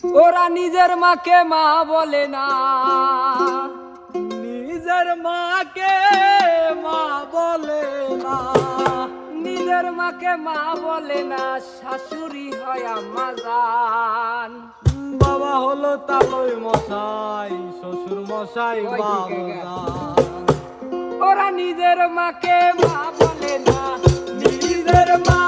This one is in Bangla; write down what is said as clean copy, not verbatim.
ওরা নিজের মাকে মা বলে না, নিজের মাকে মা বলে না, নিজের মাকে মা বলে না, শাশুড়ি হয় আম্মা জান। বাবা হলো তালই মশাই, শ্বশুর মশাই বাবুজান। ওরা নিজের মাকে মা বলে না, নিজের মা